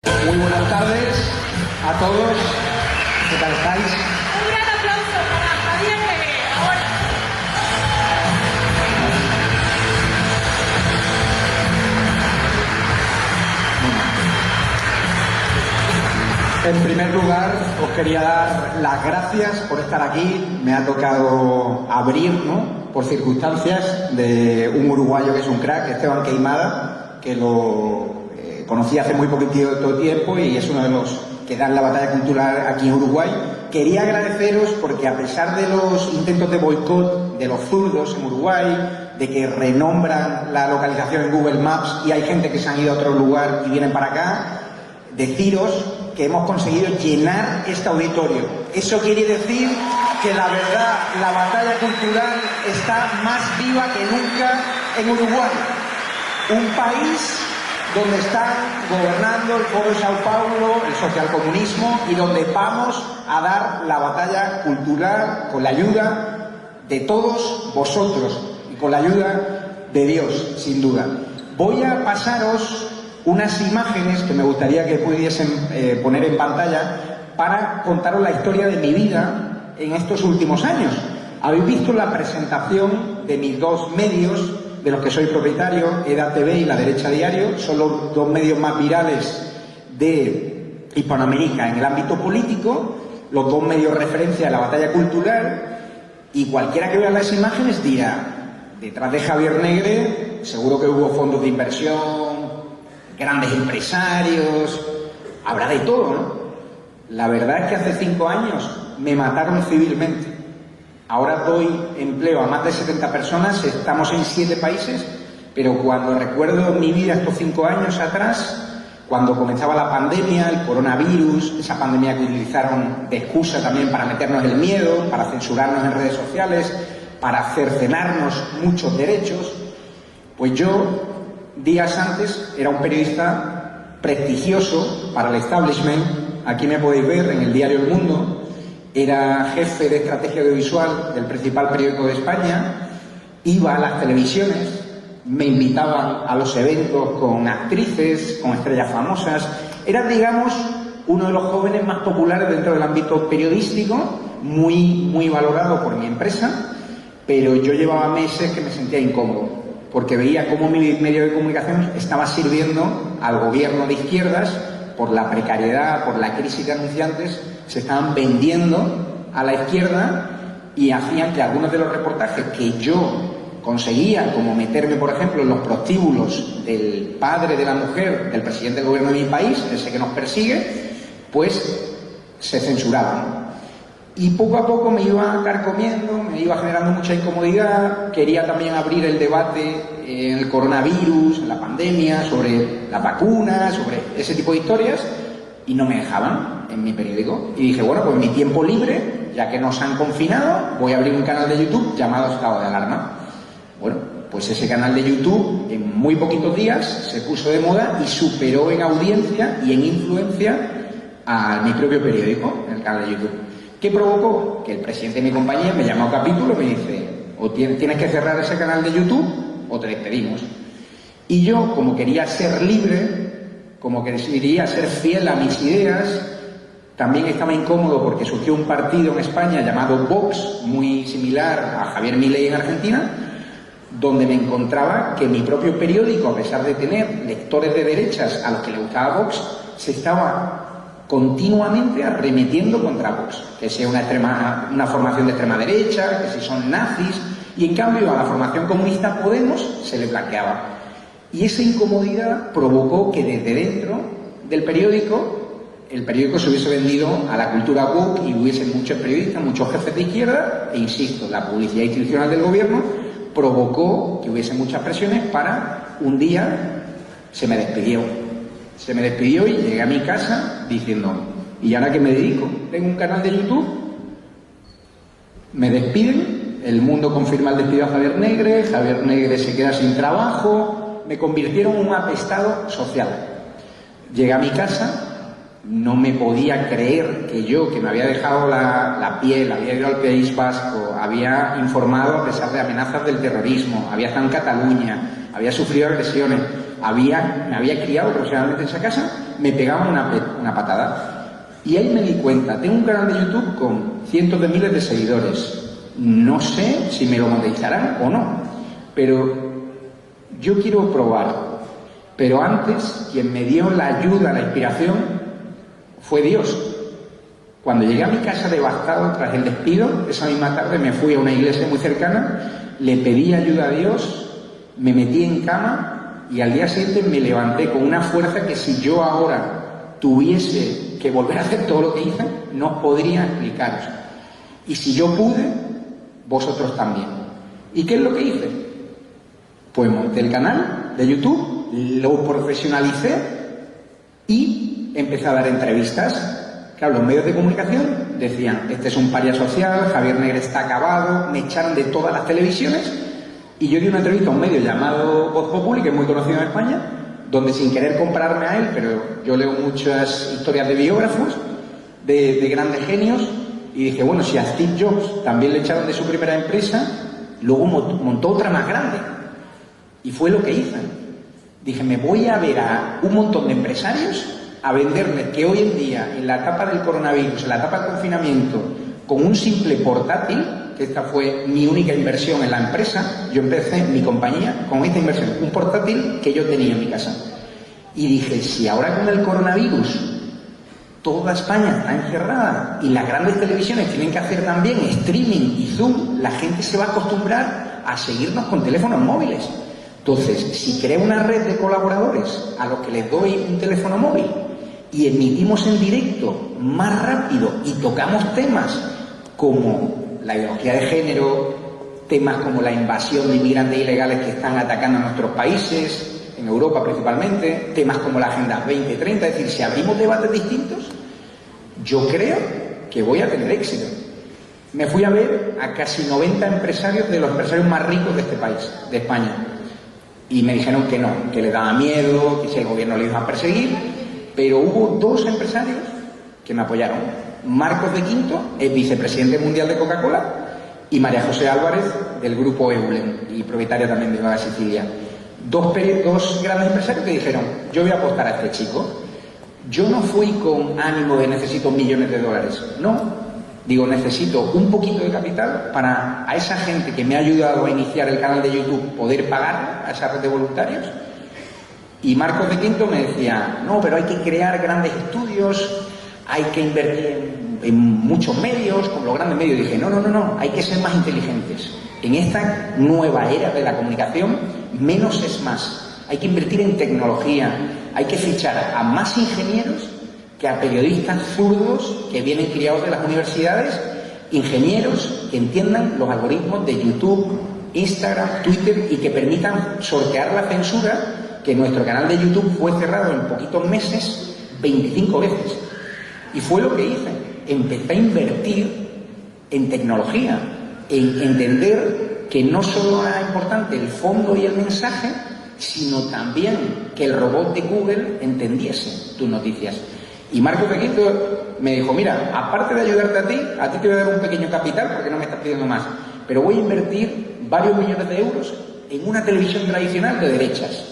Muy buenas tardes a todos. ¿Qué tal estáis? Un gran aplauso para Javier Negre. Ahora. En primer lugar, os quería dar las gracias por estar aquí. Me ha tocado abrir, ¿no?, por circunstancias, de un uruguayo que es un crack, Esteban Queimada, que lo conocí hace muy poquito tiempo y es uno de los que dan la batalla cultural aquí en Uruguay. Quería agradeceros porque, a pesar de los intentos de boicot de los zurdos en Uruguay, de que renombran la localización en Google Maps y hay gente que se han ido a otro lugar y vienen para acá, deciros que hemos conseguido llenar este auditorio. Eso quiere decir que, la verdad, la batalla cultural está más viva que nunca en Uruguay, un país donde están gobernando el Foro de Sao Paulo, el socialcomunismo, y donde vamos a dar la batalla cultural con la ayuda de todos vosotros y con la ayuda de Dios, sin duda. Voy a pasaros unas imágenes que me gustaría que pudiesen poner en pantalla para contaros la historia de mi vida en estos últimos años. Habéis visto la presentación de mis dos medios, de los que soy propietario, EDA TV y La Derecha Diario. Son los dos medios más virales de Hispanoamérica en el ámbito político, los dos medios referencia a la batalla cultural, y cualquiera que vea las imágenes dirá: detrás de Javier Negre seguro que hubo fondos de inversión, grandes empresarios, habrá de todo, ¿no? La verdad es que hace 5 años me mataron civilmente. Ahora doy empleo a más de 70 personas, estamos en 7 países, pero cuando recuerdo mi vida estos 5 años atrás, cuando comenzaba la pandemia, el coronavirus, esa pandemia que utilizaron de excusa también para meternos el miedo, para censurarnos en redes sociales, para cercenarnos muchos derechos, pues yo, días antes, era un periodista prestigioso para el establishment. Aquí me podéis ver en el diario El Mundo. Era jefe de estrategia audiovisual del principal periódico de España. Iba a las televisiones, me invitaban a los eventos con actrices, con estrellas famosas. Era, digamos, uno de los jóvenes más populares dentro del ámbito periodístico, muy valorado por mi empresa, pero yo llevaba meses que me sentía incómodo, porque veía cómo mi medio de comunicación estaba sirviendo al gobierno de izquierdas. Por la precariedad, por la crisis de anunciantes, se estaban vendiendo a la izquierda y hacían que algunos de los reportajes que yo conseguía, como meterme, por ejemplo, en los prostíbulos del padre de la mujer del presidente del gobierno de mi país, ese que nos persigue, pues se censuraban. Y poco a poco me iba carcomiendo, me iba generando mucha incomodidad. Quería también abrir el debate en el coronavirus, en la pandemia, sobre las vacunas, sobre ese tipo de historias, y no me dejaban en mi periódico. Y dije, bueno, pues en mi tiempo libre, ya que nos han confinado, voy a abrir un canal de YouTube llamado Estado de Alarma. Bueno, pues ese canal de YouTube en muy poquitos días se puso de moda y superó en audiencia y en influencia a mi propio periódico, en el canal de YouTube. ¿Qué provocó? Que el presidente de mi compañía me llama a un capítulo y me dice: o tienes que cerrar ese canal de YouTube o te despedimos. Y yo, como quería ser libre, como quería ser fiel a mis ideas, también estaba incómodo porque surgió un partido en España llamado Vox, muy similar a Javier Milei en Argentina, donde me encontraba que mi propio periódico, a pesar de tener lectores de derechas a los que le gustaba Vox, se estaba continuamente arremetiendo contra Vox, que sea una formación de extrema derecha, que si son nazis, y en cambio a la formación comunista Podemos se le blanqueaba. Y esa incomodidad provocó que desde dentro del periódico, el periódico se hubiese vendido a la cultura woke y hubiesen muchos periodistas, muchos jefes de izquierda, e insisto, la publicidad institucional del gobierno provocó que hubiese muchas presiones para un día se me despidió. Se me despidió y llegué a mi casa diciendo: ¿y ahora qué me dedico? Tengo un canal de YouTube, me despiden, El Mundo confirma el despido a Javier Negre se queda sin trabajo, me convirtieron en un apestado social. Llegué a mi casa, no me podía creer que yo, que me había dejado la piel, había ido al País Vasco, había informado a pesar de amenazas del terrorismo, había estado en Cataluña, había sufrido agresiones, me había criado profesionalmente en esa casa, me pegaban una patada. Y ahí me di cuenta, tengo un canal de YouTube con cientos de miles de seguidores. No sé si me lo monetizarán o no, pero yo quiero probar. Pero antes, quien me dio la ayuda, la inspiración, fue Dios. Cuando llegué a mi casa devastado tras el despido, esa misma tarde me fui a una iglesia muy cercana, le pedí ayuda a Dios, me metí en cama y al día siguiente me levanté con una fuerza que si yo ahora tuviese que volver a hacer todo lo que hice, no os podría explicaros. Y si yo pude, vosotros también. ¿Y qué es lo que hice? Pues monté el canal de YouTube, lo profesionalicé y empecé a dar entrevistas. Claro, los medios de comunicación decían, este es un paria social, Javier Negre está acabado, me echaron de todas las televisiones, y yo di una entrevista a un medio llamado Voz Populi, que es muy conocido en España, donde sin querer compararme a él, pero yo leo muchas historias de biógrafos, de grandes genios, y dije, bueno, si a Steve Jobs también le echaron de su primera empresa, luego montó otra más grande. Y fue lo que hice. Dije, me voy a ver a un montón de empresarios a venderles que hoy en día, en la etapa del coronavirus, en la etapa del confinamiento, con un simple portátil, que esta fue mi única inversión en la empresa, yo empecé mi compañía con esta inversión, un portátil que yo tenía en mi casa. Y dije, si ahora con el coronavirus toda España está encerrada y las grandes televisiones tienen que hacer también streaming y Zoom, la gente se va a acostumbrar a seguirnos con teléfonos móviles. Entonces, si creo una red de colaboradores a los que les doy un teléfono móvil y emitimos en directo más rápido y tocamos temas como la ideología de género, temas como la invasión de inmigrantes ilegales que están atacando a nuestros países, en Europa principalmente, temas como la Agenda 2030, es decir, si abrimos debates distintos, yo creo que voy a tener éxito. Me fui a ver a casi 90 empresarios de los empresarios más ricos de este país, de España. Y me dijeron que no, que les daba miedo, que si el gobierno les iba a perseguir, pero hubo dos empresarios que me apoyaron. Marcos de Quinto, el vicepresidente mundial de Coca-Cola, y María José Álvarez, del grupo Eulen, y propietaria también de Nueva Sicilia. Dos grandes empresarios que dijeron, yo voy a apostar a este chico. Yo no fui con ánimo de necesito millones de dólares, no. Digo, necesito un poquito de capital para a esa gente que me ha ayudado a iniciar el canal de YouTube poder pagar a esa red de voluntarios. Y Marcos de Quinto me decía, no, pero hay que crear grandes estudios, hay que invertir en muchos medios, como los grandes medios. Y dije, no, hay que ser más inteligentes. En esta nueva era de la comunicación, menos es más. Hay que invertir en tecnología, hay que fichar a más ingenieros que a periodistas zurdos que vienen criados de las universidades, ingenieros que entiendan los algoritmos de YouTube, Instagram, Twitter y que permitan sortear la censura, que nuestro canal de YouTube fue cerrado en poquitos meses 25 veces. Y fue lo que hice. Empecé a invertir en tecnología, en entender que no solo era importante el fondo y el mensaje, sino también que el robot de Google entendiese tus noticias. Y Marcos de Quinto me dijo, mira, aparte de ayudarte a ti te voy a dar un pequeño capital porque no me estás pidiendo más, pero voy a invertir varios millones de euros en una televisión tradicional de derechas.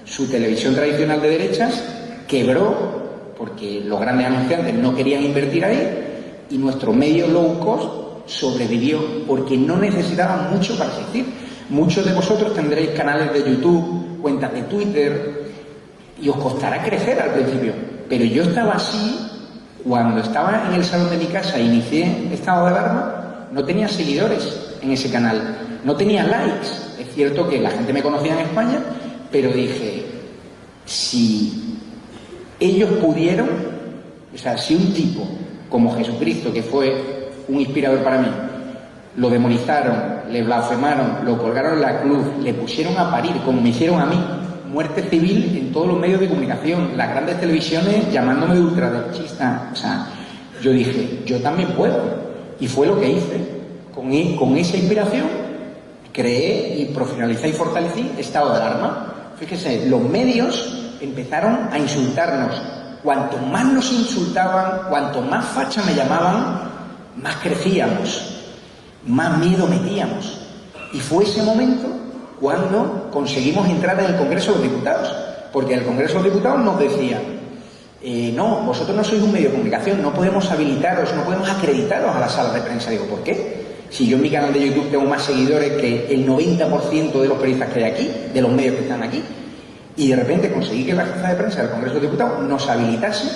Su televisión tradicional de derechas quebró porque los grandes anunciantes no querían invertir ahí y nuestro medio low cost sobrevivió porque no necesitaban mucho para existir. Muchos de vosotros tendréis canales de YouTube, cuentas de Twitter y os costará crecer al principio. Pero yo estaba así cuando estaba en el salón de mi casa e inicié estado de alarma, no tenía seguidores en ese canal, no tenía likes. Es cierto que la gente me conocía en España, pero dije, si ellos pudieron, o sea, si un tipo como Jesucristo, que fue un inspirador para mí, lo demonizaron, le blasfemaron, lo colgaron en la cruz, le pusieron a parir, como me hicieron a mí, muerte civil en todos los medios de comunicación, las grandes televisiones llamándome de ultraderechista. O sea, yo dije, yo también puedo. Y fue lo que hice. Con esa inspiración creé y profesionalicé y fortalecí estado de alarma. Fíjese, los medios empezaron a insultarnos. Cuanto más nos insultaban, cuanto más facha me llamaban, más crecíamos, más miedo metíamos. Y fue ese momento cuando conseguimos entrar en el Congreso de los Diputados, porque en el Congreso de los Diputados nos decían, no, vosotros no sois un medio de comunicación, no podemos habilitaros, no podemos acreditaros a las salas de prensa. Digo, ¿por qué? Si yo en mi canal de YouTube tengo más seguidores que el 90% de los periodistas que hay aquí, de los medios que están aquí, y de repente conseguí que la jefa de prensa del Congreso de Diputados nos habilitase,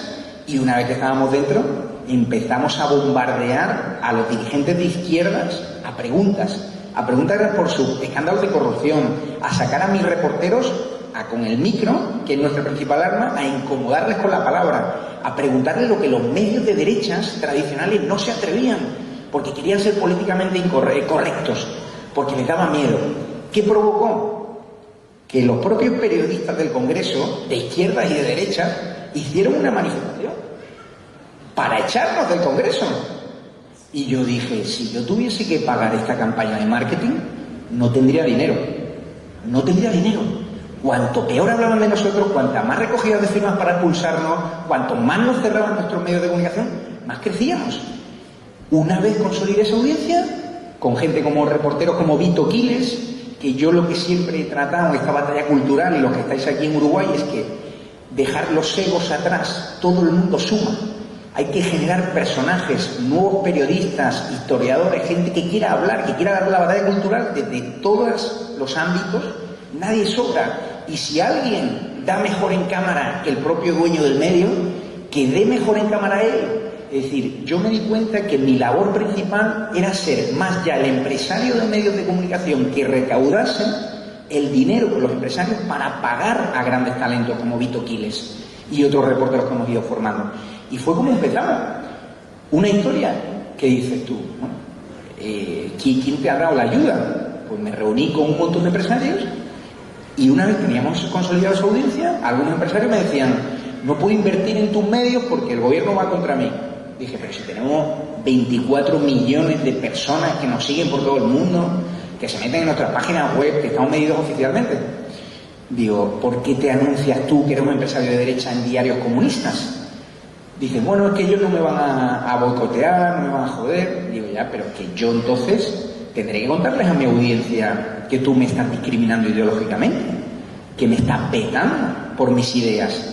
y una vez que estábamos dentro empezamos a bombardear a los dirigentes de izquierdas a preguntas por sus escándalos de corrupción, a sacar a mis reporteros con el micro, que es nuestra principal arma, a incomodarles con la palabra, a preguntarles lo que los medios de derechas tradicionales no se atrevían, porque querían ser políticamente correctos, porque les daba miedo. ¿Qué provocó? Que los propios periodistas del Congreso, de izquierdas y de derechas, hicieron una manifestación para echarnos del Congreso. Y yo dije, si yo tuviese que pagar esta campaña de marketing, no tendría dinero. No tendría dinero. Cuanto peor hablaban de nosotros, cuanta más recogidas de firmas para expulsarnos, cuanto más nos cerraban nuestros medios de comunicación, más crecíamos. Una vez consolidé esa audiencia, con gente como reporteros como Vito Quiles, que yo lo que siempre he tratado en esta batalla cultural, y los que estáis aquí en Uruguay, es que dejar los egos atrás, todo el mundo suma. Hay que generar personajes, nuevos periodistas, historiadores, gente que quiera hablar, que quiera dar la batalla cultural desde todos los ámbitos. Nadie sobra. Y si alguien da mejor en cámara que el propio dueño del medio, que dé mejor en cámara él. Es decir, yo me di cuenta que mi labor principal era ser más ya el empresario de medios de comunicación que recaudase el dinero con los empresarios para pagar a grandes talentos como Vito Quiles y otros reporteros que hemos ido formando. Y fue como empezamos. Una historia que dices tú, ¿no? ¿Quién te ha dado la ayuda? Pues me reuní con un montón de empresarios, y una vez teníamos consolidada esa audiencia, algunos empresarios me decían, no puedo invertir en tus medios porque el gobierno va contra mí. Dije, pero si tenemos 24 millones de personas que nos siguen por todo el mundo, que se meten en nuestras páginas web, que estamos medidos oficialmente. Digo, ¿por qué te anuncias tú que eres un empresario de derecha en diarios comunistas? Dice, bueno, es que ellos no me van a boicotear, no me van a joder. Digo, ya, pero que yo entonces tendré que contarles a mi audiencia que tú me estás discriminando ideológicamente, que me estás vetando por mis ideas.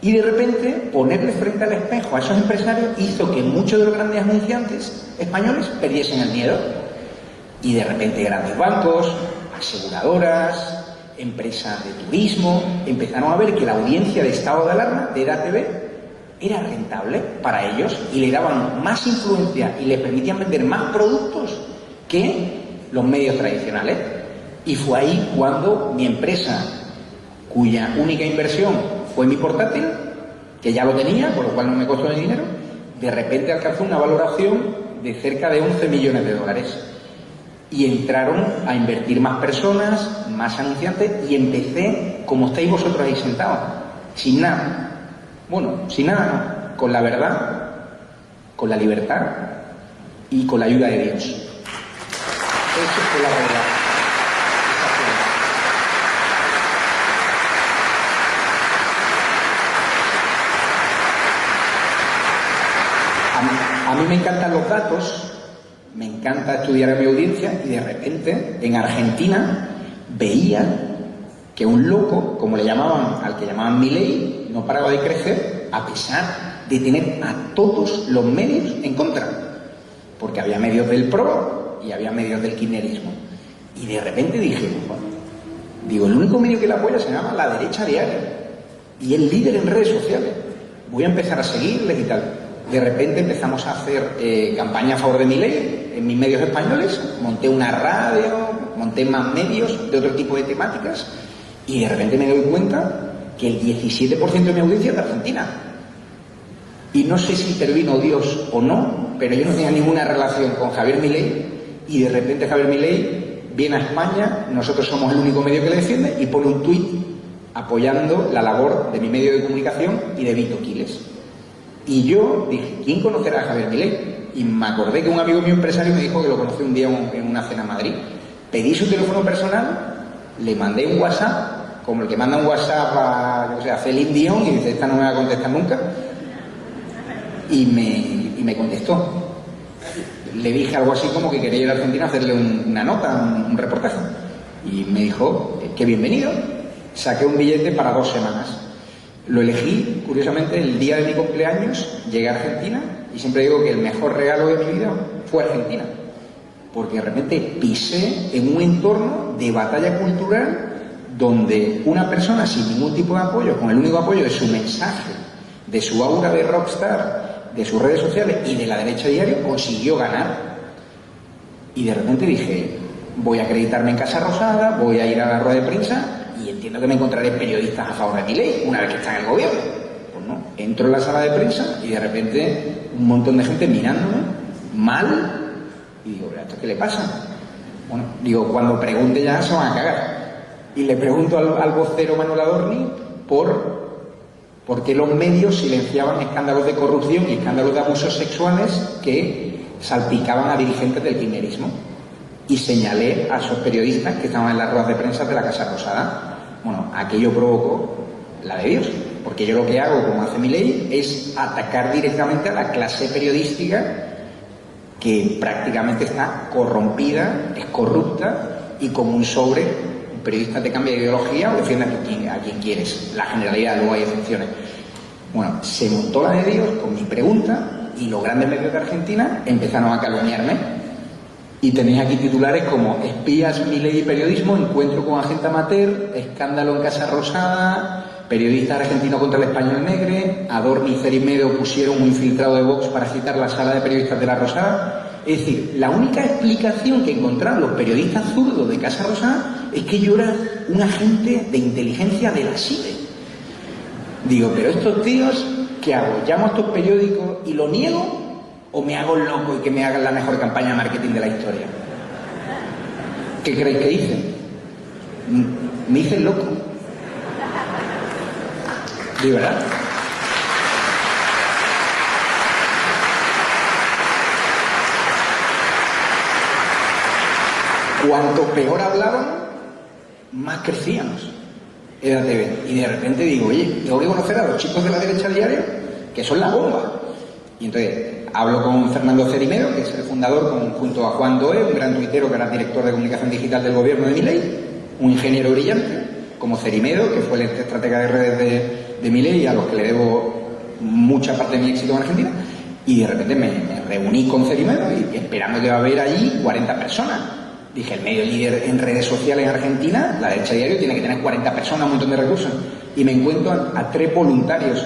Y de repente, ponerle frente al espejo a esos empresarios hizo que muchos de los grandes anunciantes españoles perdiesen el miedo. Y de repente grandes bancos, aseguradoras, empresas de turismo, empezaron a ver que la audiencia de estado de alarma de EDATV era rentable para ellos y le daban más influencia y les permitían vender más productos que los medios tradicionales. Y fue ahí cuando mi empresa, cuya única inversión fue mi portátil, que ya lo tenía, por lo cual no me costó ni dinero, de repente alcanzó una valoración de cerca de 11 millones de dólares. Y entraron a invertir más personas, más anunciantes, y empecé, como estáis vosotros ahí sentados, sin nada. Bueno, sin nada no, con la verdad, con la libertad y con la ayuda de Dios. Eso fue la verdad. A mí me encantan los datos, me encanta estudiar a mi audiencia, y de repente en Argentina veía que un loco, como le llamaban al que llamaban Milei, no paraba de crecer a pesar de tener a todos los medios en contra, porque había medios del PRO y había medios del kirchnerismo. Y de repente dije, bueno, digo, el único medio que le apoya se llama La Derecha Diaria y es líder en redes sociales, voy a empezar a seguirles y tal. De repente empezamos a hacer campaña a favor de Milei en mis medios españoles, monté una radio, monté más medios de otro tipo de temáticas, y de repente me doy cuenta que el 17% de mi audiencia es de Argentina. Y no sé si intervino Dios o no, pero yo no tenía ninguna relación con Javier Milei, y de repente Javier Milei viene a España, nosotros somos el único medio que le defiende, y pone un tuit apoyando la labor de mi medio de comunicación y de Vito Quiles. Y yo dije, ¿quién conocerá a Javier Milei? Y me acordé que un amigo mío empresario me dijo que lo conocí un día en una cena en Madrid. Pedí su teléfono personal, le mandé un WhatsApp, como el que manda un WhatsApp a Celine Dion, y dice, esta no me va a contestar nunca. Y me contestó. Le dije algo así como que quería ir a Argentina a hacerle una nota, un reportaje. Y me dijo, qué bienvenido. Saqué un billete para 2 semanas. Lo elegí, curiosamente, el día de mi cumpleaños, llegué a Argentina y siempre digo que el mejor regalo de mi vida fue Argentina. Porque de repente pisé en un entorno de batalla cultural donde una persona sin ningún tipo de apoyo, con el único apoyo de su mensaje, de su aura de rockstar, de sus redes sociales y de la derecha diario, consiguió ganar. Y de repente dije, voy a acreditarme en Casa Rosada, voy a ir a la rueda de prensa y entiendo que me encontraré periodistas a favor de mi ley una vez que está en el gobierno. Pues no, entro en la sala de prensa y de repente un montón de gente mirándome mal y digo, ¿esto qué le pasa? Bueno, digo, cuando pregunte ya se van a cagar. Y le pregunto al vocero Manuel Adorni por qué los medios silenciaban escándalos de corrupción y escándalos de abusos sexuales que salpicaban a dirigentes del kirchnerismo. Y señalé a esos periodistas que estaban en las ruedas de prensa de la Casa Rosada. Bueno, aquello provocó la de Dios, porque yo lo que hago, como hace mi ley, es atacar directamente a la clase periodística que prácticamente está corrompida, es corrupta y como un sobre, un periodista te cambia de ideología o defiende a quien quieres. La generalidad, luego hay excepciones. Bueno, se montó la de Dios con mi pregunta y los grandes medios de Argentina empezaron a calumniarme. Y tenéis aquí titulares como espías, Milei y periodismo, encuentro con agente amateur, escándalo en Casa Rosada, periodista argentino contra el español negre, Adorni y Cerimedo pusieron un infiltrado de Vox para citar la sala de periodistas de la Rosada. Es decir, la única explicación que encontraron los periodistas zurdos de Casa Rosada es que yo era un agente de inteligencia de la CIDE. Digo, pero estos tíos, ¿qué hago? ¿Llamo a estos periódicos y lo niego? ¿O me hago el loco y que me hagan la mejor campaña de marketing de la historia? ¿Qué creéis que hice? Me hice el loco. ¿De verdad? Cuanto peor hablaban, más crecíamos. Era TV. Y de repente digo, oye, tengo que conocer a los chicos de la derecha diario, que son la bomba. Y entonces hablo con Fernando Cerimedo, que es el fundador, junto a Juan Doe, un gran tuitero que era director de comunicación digital del gobierno de Milei, un ingeniero brillante, como Cerimedo, que fue el estratega de redes de Milei, a los que le debo mucha parte de mi éxito en Argentina, y de repente me reuní con Cerimedo y esperando que va a haber allí 40 personas. Dije, el medio líder en redes sociales en Argentina, la derecha diario, tiene que tener 40 personas, un montón de recursos. Y me encuentro a 3 voluntarios.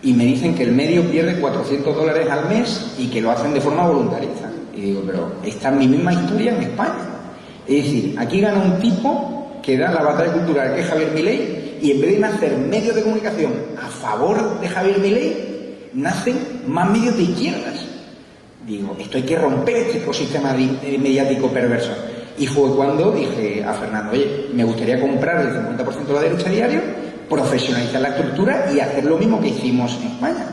Y me dicen que el medio pierde $400 al mes y que lo hacen de forma voluntarista. Y digo, pero esta es mi misma historia en España. Es decir, aquí gana un tipo que da la batalla cultural, que es Javier Milei, y en vez de nacer medios de comunicación a favor de Javier Milei, nacen más medios de izquierdas. Digo, esto hay que romper este ecosistema mediático perverso. Y fue cuando dije a Fernando, oye, me gustaría comprar el 50% de la derecha diario, profesionalizar la estructura y hacer lo mismo que hicimos en España,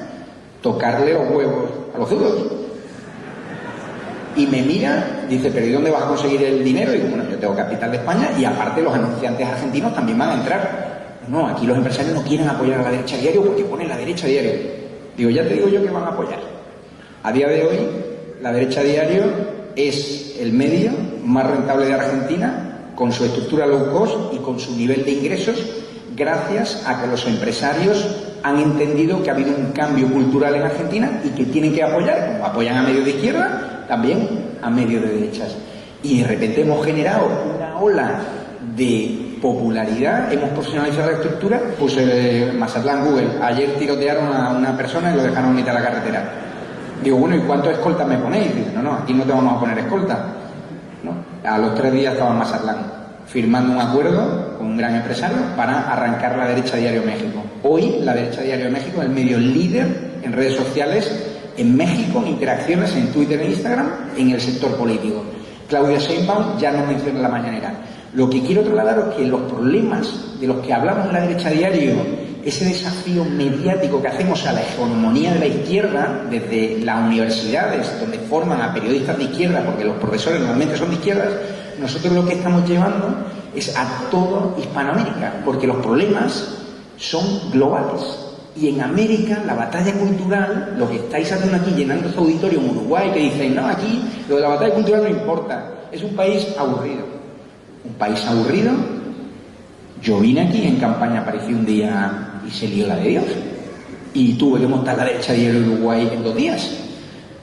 tocarle los huevos a los zurdos. Y me mira, dice, pero ¿y dónde vas a conseguir el dinero? Y digo, bueno, yo tengo capital de España y aparte los anunciantes argentinos también van a entrar. No, aquí los empresarios no quieren apoyar a la derecha diario porque ponen la derecha diario. Digo, ya te digo yo que van a apoyar. A día de hoy, la derecha diario es el medio más rentable de Argentina, con su estructura low cost y con su nivel de ingresos, gracias a que los empresarios han entendido que ha habido un cambio cultural en Argentina y que tienen que apoyar, como apoyan a medios de izquierda, también a medios de derechas. Y de repente hemos generado una ola de popularidad, hemos profesionalizado la estructura. Puse Mazatlán Google, ayer tirotearon a una persona y lo dejaron a mitad de la carretera. Digo, bueno, ¿y cuántos escoltas me ponéis? Dice, no, aquí no te vamos a poner escolta, ¿no? A los 3 días estaba en Mazatlán, firmando un acuerdo con un gran empresario para arrancar la derecha diario México. Hoy la derecha diario México es el medio líder en redes sociales en México, en interacciones en Twitter e Instagram, en el sector político. Claudia Sheinbaum ya no menciona la mañanera. Lo que quiero trasladaros es que los problemas de los que hablamos en la derecha diario, ese desafío mediático que hacemos a la hegemonía de la izquierda desde las universidades, donde forman a periodistas de izquierda, porque los profesores normalmente son de izquierdas, nosotros lo que estamos llevando es a toda Hispanoamérica, porque los problemas son globales. Y en América, la batalla cultural, lo que estáis haciendo aquí, llenando este auditorio en Uruguay, que dicen, no, aquí lo de la batalla cultural no importa, es un país aburrido. Un país aburrido, Yo vine aquí en campaña, aparecí un día y se lió la de Dios. Y tuve que montar la derecha diario de Uruguay en 2 días.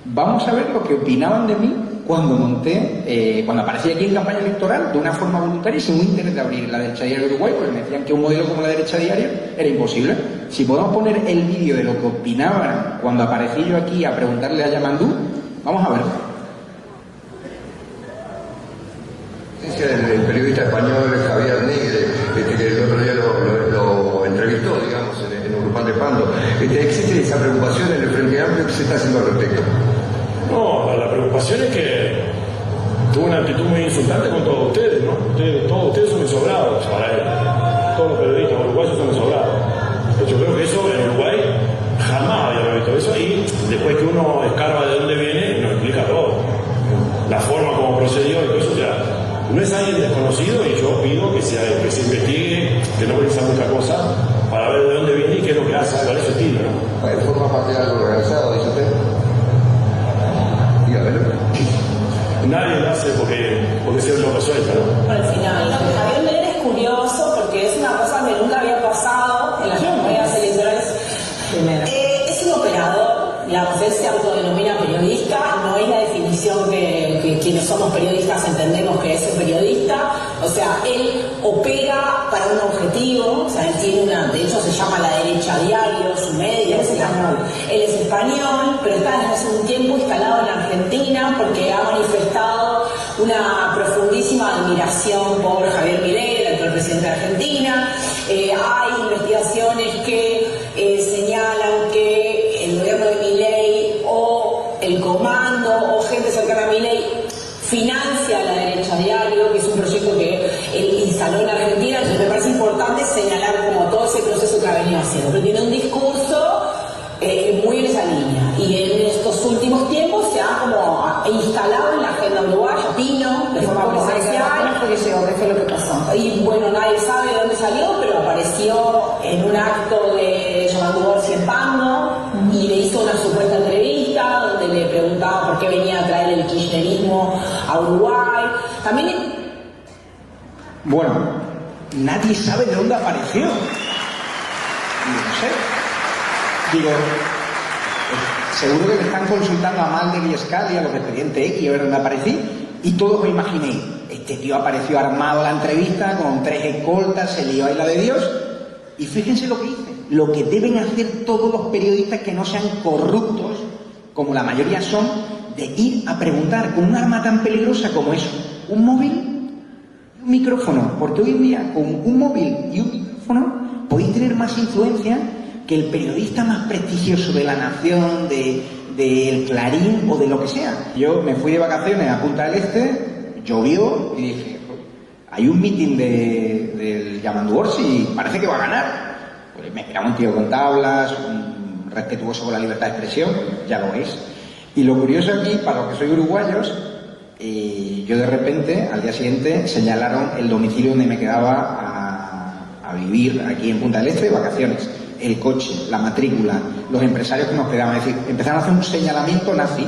Vamos a ver lo que opinaban de mí cuando monté, cuando aparecí aquí en campaña electoral de una forma voluntaria y sin un interés de abrir la derecha diario de Uruguay, porque me decían que un modelo como la derecha diario era imposible. Si podemos poner el vídeo de lo que opinaban cuando aparecí yo aquí a preguntarle a Yamandú, vamos a verlo. El periodista español Javier Negre, que el otro día lo entrevistó, digamos, en Urupán de Pando. ¿Existe esa preocupación en el Frente Amplio? ¿Qué se está haciendo al respecto? No, la preocupación es que tuvo una actitud muy insultante con todos ustedes, ¿no? Todos ustedes son insobrados para él. Todos los periodistas uruguayos son insobrados. Yo creo que eso en Uruguay jamás había visto eso, y después que uno escarba de dónde viene, nos explica todo. La forma como procedió y todo eso, ya. No es alguien desconocido, y yo pido que se investigue, que no piensa mucha cosa, para ver de dónde viene y qué es lo que hace, cuál es su estilo, ¿no? ¿Forma parte de algo organizado, dice usted? Dígamelo. Nadie lo hace porque sea lo que suelta, ¿no? Al final, Javier Negre es curioso porque es una cosa que nunca había pasado en las campañas electorales. Es un operador, digamos, él se autodenomina periodista, no es la definición que quienes somos periodistas entendemos que es un periodista. O sea, él opera para un objetivo, o sea, él tiene de hecho se llama La Derecha Diario, su medio. Es español. Él es español, pero está desde hace un tiempo instalado en Argentina porque ha manifestado una profundísima admiración por Javier Milei, el actual presidente de Argentina. Hay investigaciones que señalan que el gobierno de Milei o el comando o gente cercana a Milei financia La Derecha Diario, que es un proyecto que él instaló en Argentina. Entonces me parece importante señalar como todo ese proceso que ha venido haciendo, pero tiene un discurso muy en esa línea, y en estos últimos tiempos se ha como instalado en la agenda uruguaya, vino de forma presencial. ¿Qué fue lo que pasó? Y bueno, nadie sabe de dónde salió, pero apareció en un acto de Yamandú Orsi en Pando y le hizo una supuesta entrevista donde le preguntaba por qué venía a traer el kirchnerismo a Uruguay. También Bueno, nadie sabe de dónde apareció. No sé. Digo, seguro que me están consultando a Mulder y Scully, a los expedientes X, a ver dónde aparecí, y todos me imaginéis, este tío apareció armado a la entrevista con 3 escoltas, se lió ahí la de Dios, y fíjense lo que hice, lo que deben hacer todos los periodistas que no sean corruptos, como la mayoría son, de ir a preguntar con un arma tan peligrosa como eso, un móvil y un micrófono, porque hoy en día con un móvil y un micrófono podéis tener más influencia que el periodista más prestigioso de la nación, del Clarín o de lo que sea. Yo me fui de vacaciones a Punta del Este, llovió y dije, hay un mitin del Yamandú Orsi y parece que va a ganar. Pues me esperaba un tío con tablas, un respetuoso con la libertad de expresión, ya lo es. Y lo curioso aquí, para los que soy uruguayos, yo de repente, al día siguiente, señalaron el domicilio donde me quedaba a vivir aquí en Punta del Este de vacaciones. El coche, la matrícula, los empresarios que nos quedaban. Es decir, empezaron a hacer un señalamiento nazi,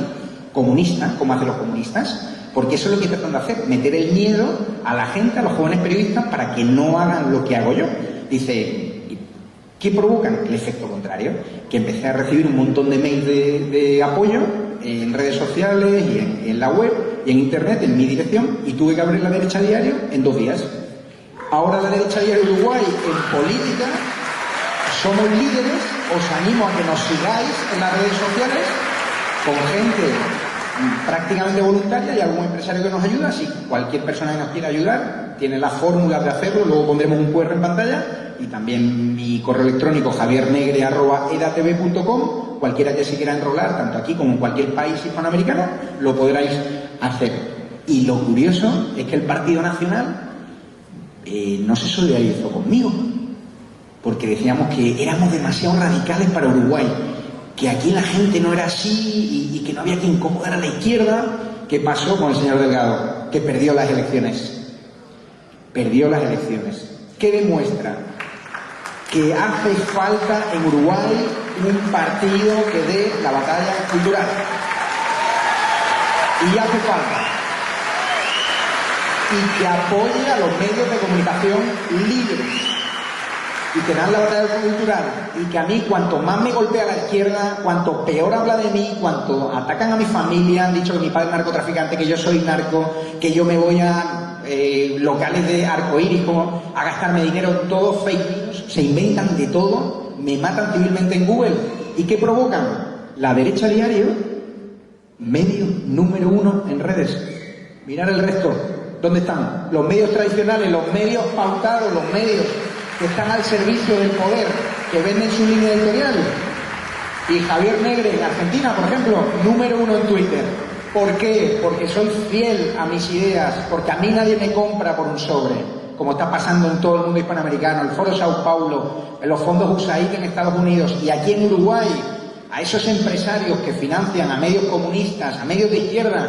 comunista, como hacen los comunistas, porque eso es lo que tratan de hacer, meter el miedo a la gente, a los jóvenes periodistas, para que no hagan lo que hago yo. Dice, ¿qué provocan? El efecto contrario, que empecé a recibir un montón de mails de apoyo en redes sociales y en la web y en internet, en mi dirección, y tuve que abrir La Derecha Diario en 2 días. Ahora La Derecha Diario Uruguay en política somos líderes, os animo a que nos sigáis en las redes sociales con gente prácticamente voluntaria y algún empresario que nos ayuda. Si cualquier persona que nos quiera ayudar tiene las fórmulas de hacerlo, luego pondremos un QR en pantalla, y también mi correo electrónico javiernegre@edatv.com. Cualquiera que se quiera enrolar, tanto aquí como en cualquier país hispanoamericano, lo podréis hacer. Y lo curioso es que el Partido Nacional no se solidarizó conmigo, porque decíamos que éramos demasiado radicales para Uruguay, que aquí la gente no era así y que no había que incomodar a la izquierda. ¿Qué pasó con el señor Delgado? Que perdió las elecciones. Perdió las elecciones. ¿Qué demuestra? Que hace falta en Uruguay un partido que dé la batalla cultural. Y hace falta. y que apoye a los medios de comunicación libres y que dan la batalla cultural, y que a mí cuanto más me golpea la izquierda, cuanto peor habla de mí, cuanto atacan a mi familia, han dicho que mi padre es narcotraficante, que yo soy narco, que yo me voy a locales de arcoíris a gastarme dinero, todo fake news, se inventan de todo, me matan civilmente en Google. ¿Y qué provocan? La Derecha Diario, medio número 1 en redes. Mirar el resto, ¿dónde están? Los medios tradicionales, los medios pautados, los medios que están al servicio del poder, que venden su línea editorial. Y Javier Negre en Argentina, por ejemplo, número 1 en Twitter. ¿Por qué? Porque soy fiel a mis ideas, porque a mí nadie me compra por un sobre, como está pasando en todo el mundo hispanoamericano, el Foro Sao Paulo, en los fondos USAID en Estados Unidos y aquí en Uruguay, a esos empresarios que financian a medios comunistas, a medios de izquierda,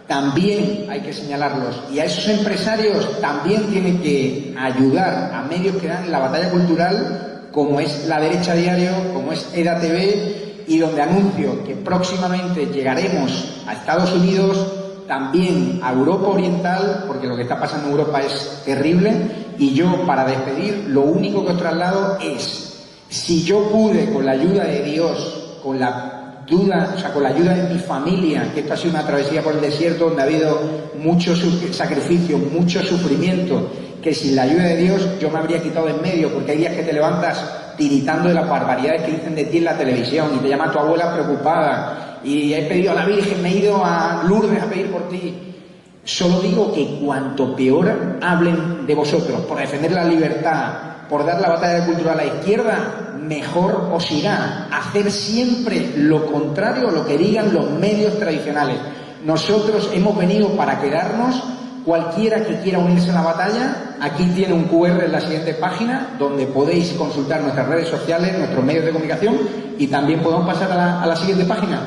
también hay que señalarlos. Y a esos empresarios también tienen que ayudar a medios que dan la batalla cultural, como es La Derecha Diario, como es EDATV, y donde anuncio que próximamente llegaremos a Estados Unidos, también a Europa Oriental, porque lo que está pasando en Europa es terrible. Y yo, para despedir, lo único que os traslado es, si yo pude, con la ayuda de Dios, con la ayuda de mi familia, que esto ha sido una travesía por el desierto donde ha habido mucho sacrificio, mucho sufrimiento, que sin la ayuda de Dios yo me habría quitado de en medio, porque hay días que te levantas tiritando de las barbaridades que dicen de ti en la televisión y te llama tu abuela preocupada y he pedido a la Virgen, me he ido a Lourdes a pedir por ti. Solo digo que cuanto peor hablen de vosotros por defender la libertad, por dar la batalla cultural a la izquierda, mejor os irá. Hacer siempre lo contrario a lo que digan los medios tradicionales. Nosotros hemos venido para quedarnos. Cualquiera que quiera unirse a la batalla, aquí tiene un QR en la siguiente página donde podéis consultar nuestras redes sociales, nuestros medios de comunicación, y también podemos pasar a la siguiente página.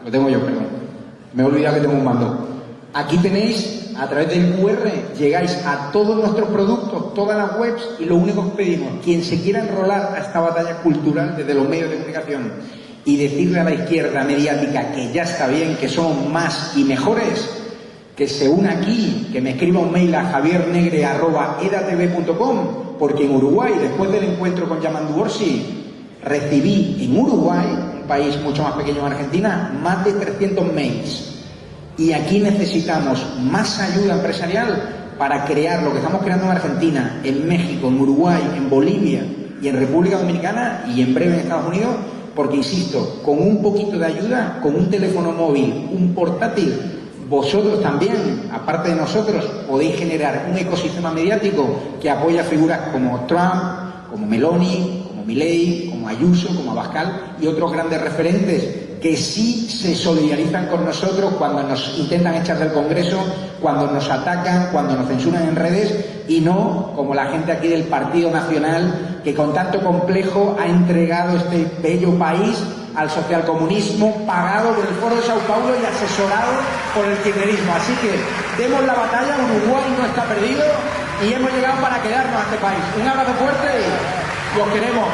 Lo tengo yo, perdón. Me he olvidado que tengo un mando. Aquí tenéis, a través del QR, llegáis a todos nuestros productos, todas las webs, y lo único que os pedimos, quien se quiera enrolar a esta batalla cultural desde los medios de comunicación y decirle a la izquierda mediática que ya está bien, que somos más y mejores, que se una aquí, que me escriba un mail a javiernegre@edatv.com, porque en Uruguay, después del encuentro con Yamandu Orsi, recibí en Uruguay, un país mucho más pequeño que Argentina, más de 300 mails. Y aquí necesitamos más ayuda empresarial para crear lo que estamos creando en Argentina, en México, en Uruguay, en Bolivia y en República Dominicana y en breve en Estados Unidos, porque insisto, con un poquito de ayuda, con un teléfono móvil, un portátil, vosotros también, aparte de nosotros, podéis generar un ecosistema mediático que apoya figuras como Trump, como Meloni, como Milei, como Ayuso, como Abascal y otros grandes referentes que sí se solidarizan con nosotros cuando nos intentan echar del Congreso, cuando nos atacan, cuando nos censuran en redes, y no como la gente aquí del Partido Nacional, que con tanto complejo ha entregado este bello país al socialcomunismo, pagado por el Foro de Sao Paulo y asesorado por el kirchnerismo. Así que demos la batalla, Uruguay no está perdido y hemos llegado para quedarnos a este país. Un abrazo fuerte y os queremos.